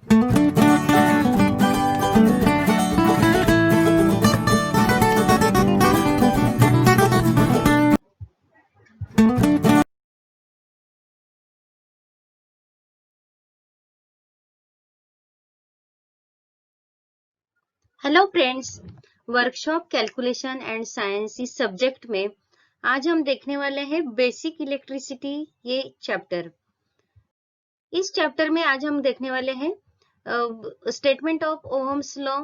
Hello friends, workshop calculation and science इस subject में आज हम देखने वाले हैं बेसिक इलेक्ट्रिसिटी ये चैप्टर। इस चैप्टर में आज हम देखने वाले हैं स्टेटमेंट ऑफ ओहम्स लॉ,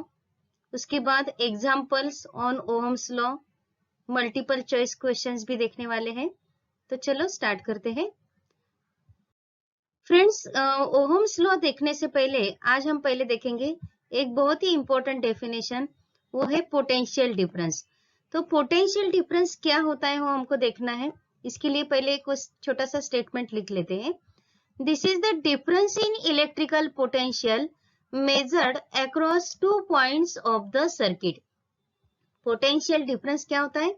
उसके बाद examples on Ohm's law, multiple choice questions भी देखने वाले हैं। तो चलो स्टार्ट करते हैं। फ्रेंड्स, ओहम्स लॉ देखने से पहले आज हम पहले देखेंगे एक बहुत ही इंपॉर्टेंट डेफिनेशन, वो है पोटेंशियल डिफरेंस। तो पोटेंशियल डिफरेंस क्या होता है वो हमको देखना है। इसके लिए पहले एक छोटा सा स्टेटमेंट लिख लेते हैं। This is the difference in electrical potential measured across 2 points of the circuit. Potential difference क्या होता है?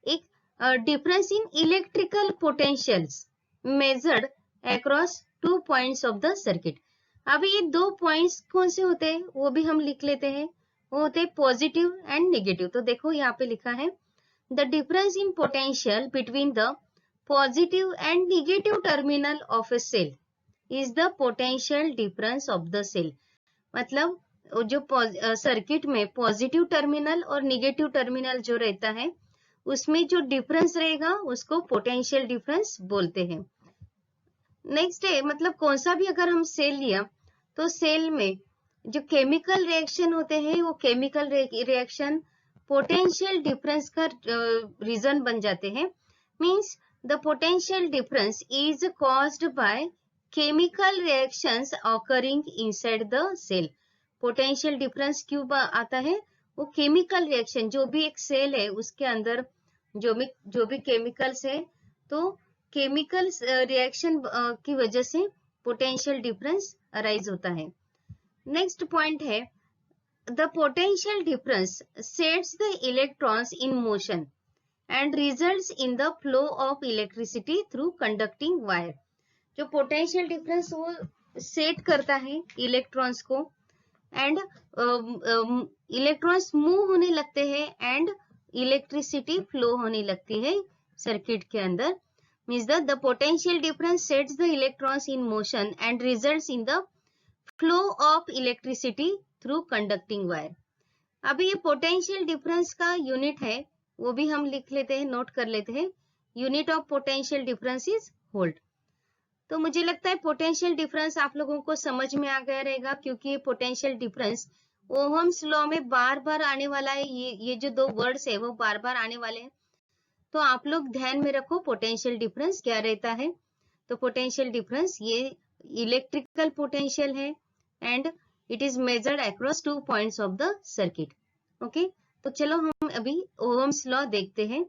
एक difference in electrical potentials measured across 2 points of the circuit. अभी ये 2 पॉइंट्स कौन से होते हैं वो भी हम लिख लेते हैं। वो होते हैं पॉजिटिव एंड नेगेटिव। तो देखो यहाँ पे लिखा है the difference in potential between the positive and negative terminal of a cell is the potential difference of the cell. मतलब जो सर्किट में पॉजिटिव टर्मिनल और नेगेटिव टर्मिनल जो रहता है उसमें जो डिफरेंस रहेगा उसको पोटेंशियल डिफरेंस बोलते हैं। नेक्स्ट है, मतलब कौन सा भी अगर हम सेल लिया तो सेल में जो केमिकल रिएक्शन होते हैं वो केमिकल रिएक्शन पोटेंशियल डिफरेंस का रीजन बन जाते हैं। Means the potential difference is caused by chemical reactions occurring inside the cell. Potential difference क्यों आता है? वो केमिकल रिएक्शन, जो भी एक सेल है उसके अंदर जो भी केमिकल्स है, तो केमिकल रिएक्शन की वजह से पोटेंशियल डिफरेंस अराइज होता है। नेक्स्ट पॉइंट है the potential difference sets the electrons in motion and results in the flow of electricity through conducting wire. जो पोटेंशियल डिफरेंस वो सेट करता है इलेक्ट्रॉन्स को एंड इलेक्ट्रॉन्स मूव होने लगते हैं एंड इलेक्ट्रिसिटी फ्लो होने लगती है सर्किट के अंदर। Means the potential difference sets the electrons in motion and results in the flow of electricity through conducting wire. अभी ये पोटेंशियल डिफरेंस का यूनिट है वो भी हम लिख लेते हैं, नोट कर लेते हैं। Unit of potential difference is volt. तो मुझे लगता है पोटेंशियल डिफरेंस आप लोगों को समझ में आ गया रहेगा, क्योंकि ये पोटेंशियल डिफरेंस ओहम्स लॉ में बार बार आने वाला है। ये जो दो वर्ड्स है वो बार बार आने वाले हैं, तो आप लोग ध्यान में रखो पोटेंशियल डिफरेंस क्या रहता है। तो पोटेंशियल डिफरेंस ये इलेक्ट्रिकल पोटेंशियल है and it is measured across 2 points of the circuit. Okay, तो चलो हम अभी ओहम्स लॉ देखते हैं।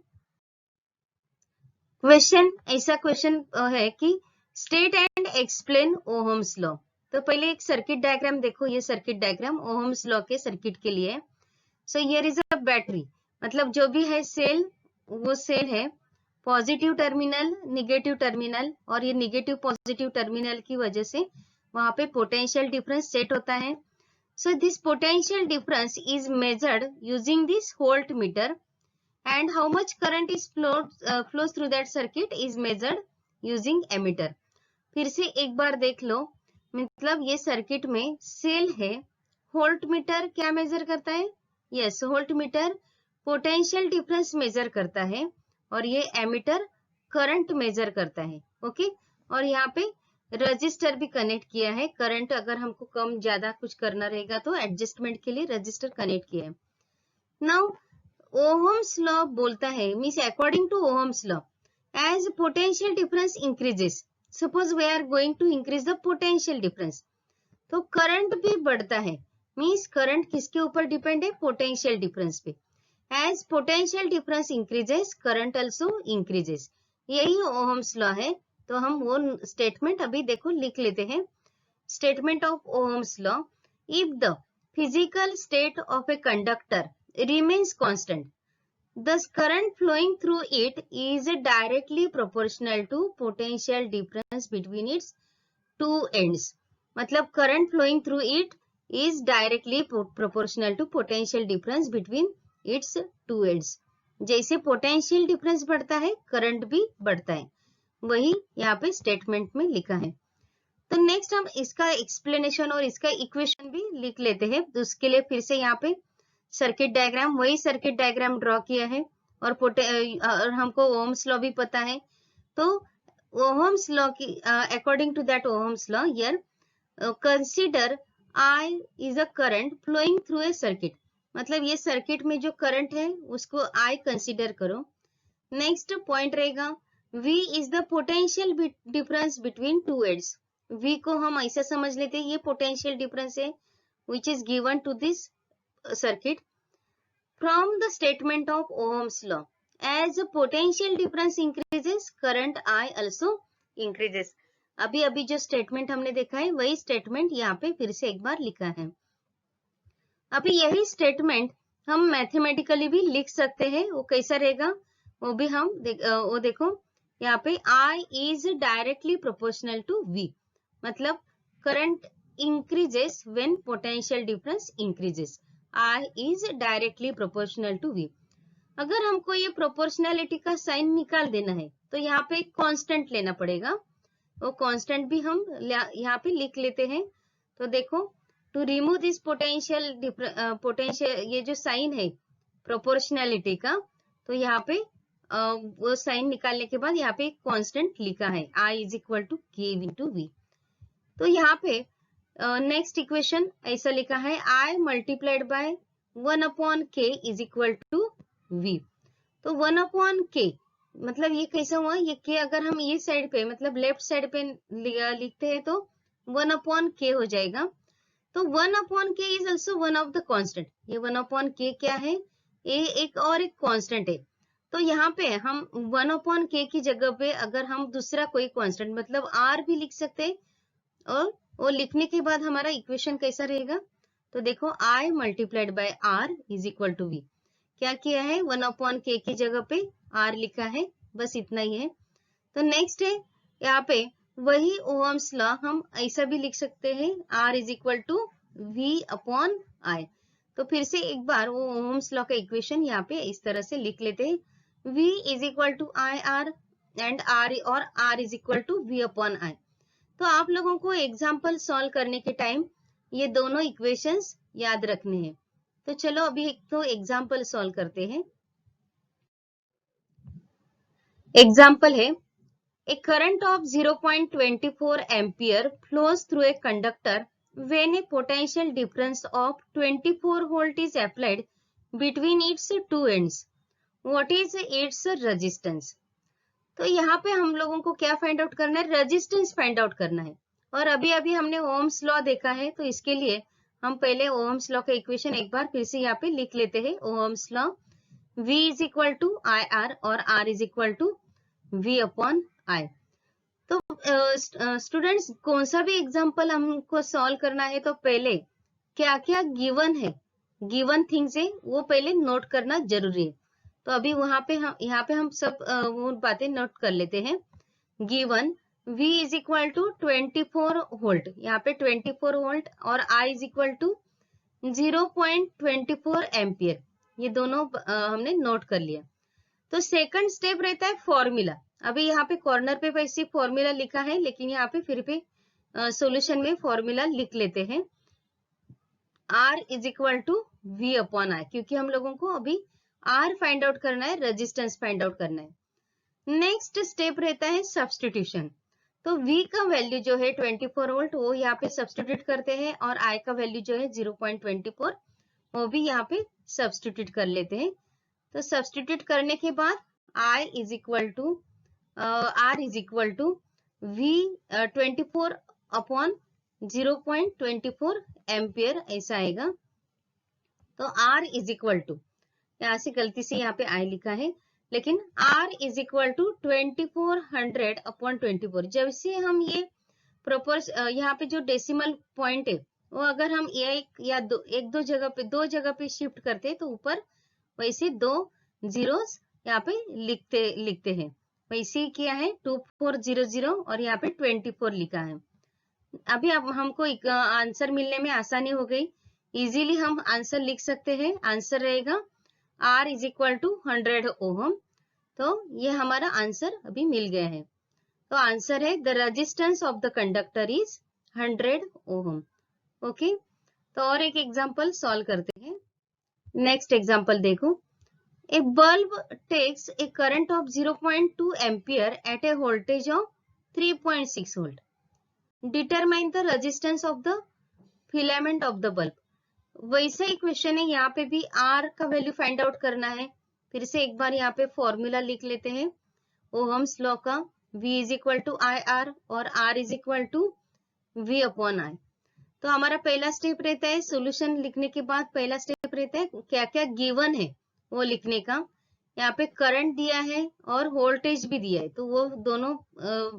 क्वेश्चन, ऐसा क्वेश्चन है कि state and explain Ohm's law. तो पहले एक सर्किट डायग्राम देखो, ये सर्किट डायग्राम ओहम्स लॉ के सर्किट के लिए है। So here is a battery, मतलब जो भी है सेल, वो सेल है पॉजिटिव टर्मिनल निगेटिव टर्मिनल, और ये निगेटिव पॉजिटिव टर्मिनल की वजह से वहां पे पोटेंशियल डिफरेंस सेट होता है। So this potential difference is measured using this voltmeter and how much current is flows through that circuit is measured using ammeter. फिर से एक बार देख लो, मतलब ये सर्किट में सेल है, वोल्ट मीटर क्या मेजर करता है? Yes, voltmeter potential difference measure करता है और ये एमीटर करंट मेजर करता है। ओके, और यहाँ पे रजिस्टर भी कनेक्ट किया है। करंट अगर हमको कम ज्यादा कुछ करना रहेगा तो एडजस्टमेंट के लिए रजिस्टर कनेक्ट किया है। नाउ ओहम्स लॉ बोलता है, means according to Ohm's law, as potential difference increases, suppose we are going to increase the potential difference, तो करंट भी बढ़ता है। मींस करंट किसके ऊपर डिपेंड है? पोटेंशियल डिफरेंस पे। As potential difference increases, current also increases. यही Ohm's law है। तो हम वो स्टेटमेंट अभी देखो लिख लेते हैं। Statement of Ohm's law, if the physical state of a conductor remains constant, the current flowing through it is directly proportional to potential difference between its two ends. मतलब current flowing through it is directly proportional to potential difference between its two ends. जैसे potential difference बढ़ता है current भी बढ़ता है, वही यहाँ पे स्टेटमेंट में लिखा है। तो नेक्स्ट हम इसका एक्सप्लेनेशन और इसका इक्वेशन भी लिख लेते हैं। तो उसके लिए फिर से यहाँ पे सर्किट डायग्राम, वही सर्किट डायग्राम ड्रॉ किया है और हमको ओम्स लॉ भी पता है। तो ओम्स लॉ की according to that Ohm's law here consider I is a current flowing through a circuit. मतलब ये सर्किट में जो करंट है उसको आई कंसीडर करो। नेक्स्ट पॉइंट रहेगा V is the potential difference between two ends. V को हम ऐसा समझ लेते हैं ये पोटेंशियल डिफरेंस है which is given to this circuit from the statement of Ohm's law. As the potential difference increases, current I also increases. अभी अभी जो स्टेटमेंट हमने देखा है वही स्टेटमेंट यहाँ पे फिर से एक बार लिखा है। अभी यही स्टेटमेंट हम मैथमेटिकली भी लिख सकते हैं। वो कैसा रहेगा वो भी हम वो देखो यहाँ पे I is directly proportional to V। मतलब current increases when potential difference increases. I is directly proportional to V। अगर हमको ये प्रोपोर्शनैलिटी का साइन निकाल देना है तो यहाँ पे एक कांस्टेंट लेना पड़ेगा। वो कांस्टेंट भी हम यहाँ पे लिख लेते हैं। तो देखो टू रिमूव दिस पोटेंशियल ये जो साइन है प्रोपोर्शनैलिटी का, तो यहाँ पे वो साइन निकालने के बाद यहाँ पे एक कांस्टेंट लिखा है I is equal to K into V। तो यहाँ पे नेक्स्ट इक्वेशन ऐसा लिखा है I multiplied by 1/K is equal to V। तो 1/K मतलब ये कैसा हुआ, ये K अगर हम ये साइड पे मतलब लेफ्ट साइड पे लिखते हैं तो 1/K हो जाएगा। तो 1/K is also one of the constant. ये 1/K क्या है, ये एक और एक कांस्टेंट है। तो यहाँ पे हम 1/K की जगह पे अगर हम दूसरा कोई कांस्टेंट मतलब R भी लिख सकते हैं, और वो लिखने के बाद हमारा इक्वेशन कैसा रहेगा। तो देखो I multiplied by R is equal to V। क्या किया है 1/K की जगह पे R लिखा है, बस इतना ही है। तो नेक्स्ट है यहाँ पे वही ओहम्स लॉ हम ऐसा भी लिख सकते हैं R is equal to V/I। तो फिर से एक बार वो ओहम्स लॉ का इक्वेशन यहाँ पे इस तरह से लिख लेते हैं V is equal to IR and R is equal to V/I। तो आप लोगों को एग्जाम्पल सॉल्व करने के टाइम ये दोनों इक्वेशंस याद रखने हैं। तो चलो अभी एक तो एग्जाम्पल सॉल्व करते हैं। एग्जाम्पल है a current of 0.24 ampere flows through a conductor when a potential difference of 24 volt is applied between its two ends. What is its resistance? तो यहाँ पे हम लोगों को क्या फाइंड आउट करना है, रेजिस्टेंस फाइंड आउट करना है। और अभी अभी हमने ओम्स लॉ देखा है, तो इसके लिए हम पहले ओम्स लॉ का इक्वेशन एक बार फिर से यहाँ पे लिख लेते हैं। Ohm's law V is equal to IR और R is equal to V/I। तो स्टूडेंट्स कौन सा भी एग्जाम्पल हमको सॉल्व करना है तो पहले क्या क्या गिवन है, गिवन थिंग्स है वो पहले नोट करना जरूरी है। तो अभी यहाँ पे हम सब वो बातें नोट कर लेते हैं। Given V is equal to 24 volt, यहाँ पे 24 वोल्ट और I is equal to 0.24 ampere, ये दोनों हमने नोट कर लिया। तो सेकंड स्टेप रहता है फॉर्मूला। अभी यहाँ पे कॉर्नर पे वैसे फॉर्मूला लिखा है, लेकिन यहाँ पे फिर पे सॉल्यूशन में फॉर्मूला लिख लेते हैं R is equal to V/I, क्योंकि हम लोगों को अभी R फाइंड आउट करना है, रेजिस्टेंस फाइंड आउट करना है। नेक्स्ट स्टेप रहता है सब्स्टिट्यूशन। तो V का वैल्यू जो है 24 वोल्ट वो यहाँ पे सब्स्टिट्यूट करते हैं, और I का वैल्यू जो है 0.24 वो भी यहाँ पे सब्स्टिट्यूट कर लेते हैं। तो सब्स्टिट्यूट करने के बाद R is equal to V/24 ampere ऐसा आएगा। तो R इज इक्वल टू, यहाँ से गलती से यहाँ पे I लिखा है, लेकिन R इज इक्वल टू 2400/24। जब से हम ये यहाँ पे जो डेसिमल पॉइंट है वो अगर हम दो जगह पे शिफ्ट करते हैं तो ऊपर वैसे 2 जीरोस यहाँ पे लिखते हैं। वैसे ही किया है 2400 और यहाँ पे 24 लिखा है। अभी अब हमको आंसर मिलने में आसानी हो गई, इजीली हम आंसर लिख सकते हैं। आंसर रहेगा R is equal to 100 ohm. तो ये हमारा आंसर अभी मिल गया है। तो आंसर है the resistance of the conductor is 100 ohm. Okay, तो और एक एग्जांपल सॉल्व करते हैं। नेक्स्ट एग्जांपल देखो, a bulb takes a current of 0.2 ampere at a voltage of 3.6 volt. Determine the resistance of the filament of the bulb. वैसा ही question है, यहाँ पे भी R का वैल्यू फाइंड आउट करना है। फिर से एक बार यहाँ पे फॉर्मूला लिख लेते हैं ओहम्स लॉ का, V is equal to I R और R is equal to V upon I। तो हमारा पहला स्टेप रहता है सोल्यूशन लिखने के बाद, पहला स्टेप रहता है क्या क्या गिवन है वो लिखने का। यहाँ पे करंट दिया है और वोल्टेज भी दिया है, तो वो दोनों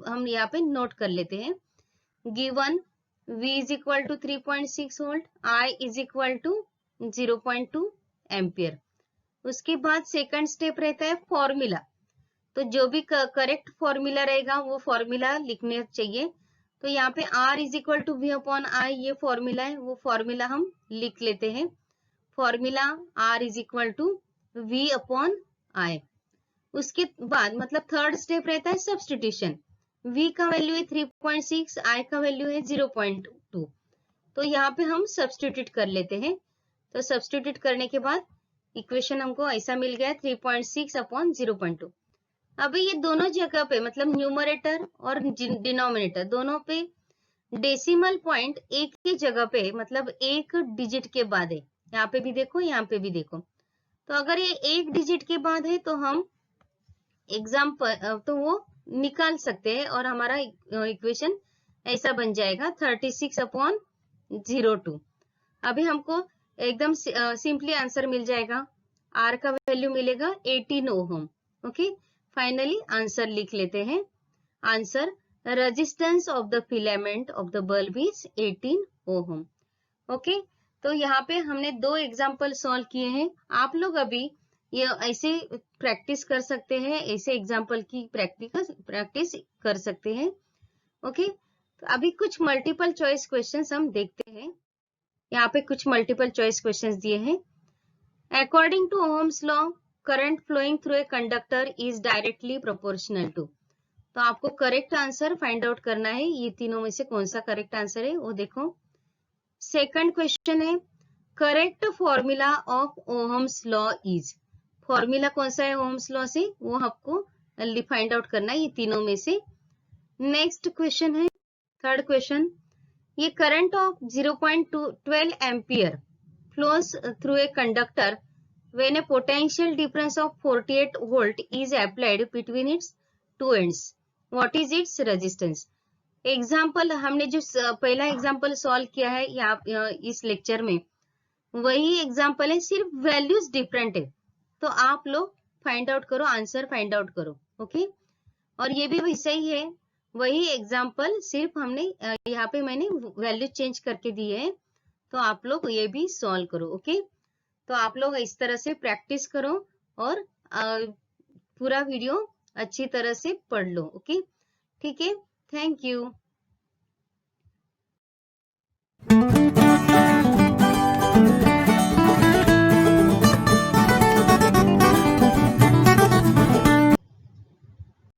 हम यहाँ पे नोट कर लेते हैं। Given V is equal to 3.6 volt, I is equal to 0.2 ampere. उसके बाद सेकंड स्टेप रहता है फॉर्मूला। तो जो भी करेक्ट फॉर्मूला रहेगा वो फॉर्मूला लिखने चाहिए। तो यहाँ पे R is equal to V upon I ये फॉर्मूला है, वो फॉर्मूला हम लिख लेते हैं। Formula R is equal to V upon I। उसके बाद मतलब थर्ड स्टेप रहता है सब्स्टिट्यूशन। V का वैल्यू है 3.6, I का वैल्यू है 0.2। तो यहाँ पे हम सब्स्टिट्यूट कर लेते हैं। तो सब्स्टिट्यूट करने के बाद इक्वेशन हमको ऐसा मिल गया 3.6 अपॉन 0.2। अभी ये दोनों जगह पे मतलब न्यूमरेटर और डिनोमिनेटर दोनों पे डेसिमल पॉइंट एक ही जगह पे मतलब एक डिजिट के बाद है। यहाँ पे भी देखो, यहाँ पे भी देखो। तो अगर ये एक डिजिट के बाद है तो हम एग्जाम्पल तो वो निकाल सकते हैं और हमारा इक्वेशन ऐसा बन जाएगा 36 अपॉन 0.2। अभी हमको एकदम सिंपली आंसर मिल जाएगा। R का वैल्यू मिलेगा 18 ओहम। ओके, फाइनली आंसर लिख लेते हैं। Answer resistance of the filament of the bulb is 18 ohm. Okay, तो यहाँ पे हमने दो एग्जाम्पल सॉल्व किए हैं। आप लोग अभी ये ऐसे प्रैक्टिस कर सकते हैं, ऐसे एग्जाम्पल की प्रैक्टिस कर सकते हैं। ओके, तो अभी कुछ मल्टीपल चॉइस क्वेश्चंस हम देखते हैं। यहाँ पे कुछ मल्टीपल चॉइस क्वेश्चंस दिए हैं। According to Ohm's law current flowing through a conductor is directly proportional to. तो आपको करेक्ट आंसर फाइंड आउट करना है, ये तीनों में से कौन सा करेक्ट आंसर है वो देखो। सेकंड क्वेश्चन है correct formula of Ohm's law is. Formula कौन सा है ओहम्स लॉ से वो आपको फाइंड आउट करना है, ये तीनों में से। नेक्स्ट क्वेश्चन है थर्ड क्वेश्चन, ये current of 0.12 ampere flows through a conductor when a potential difference of 48 volt is applied between its two ends. What is its resistance? Example हमने जो पहला एग्जाम्पल सॉल्व किया है यहाँ इस लेक्चर में वही एग्जाम्पल है, सिर्फ वैल्यूज डिफरेंट है। तो आप लोग फाइंड आउट करो, आंसर फाइंड आउट करो। ओके, और ये भी वैसा ही है, वही एग्जाम्पल सिर्फ हमने यहाँ पे मैंने वैल्यू चेंज करके दी है। तो आप लोग ये भी सॉल्व करो। ओके, तो आप लोग इस तरह से प्रैक्टिस करो और पूरा वीडियो अच्छी तरह से पढ़ लो। ओके, ठीक है, थैंक यू।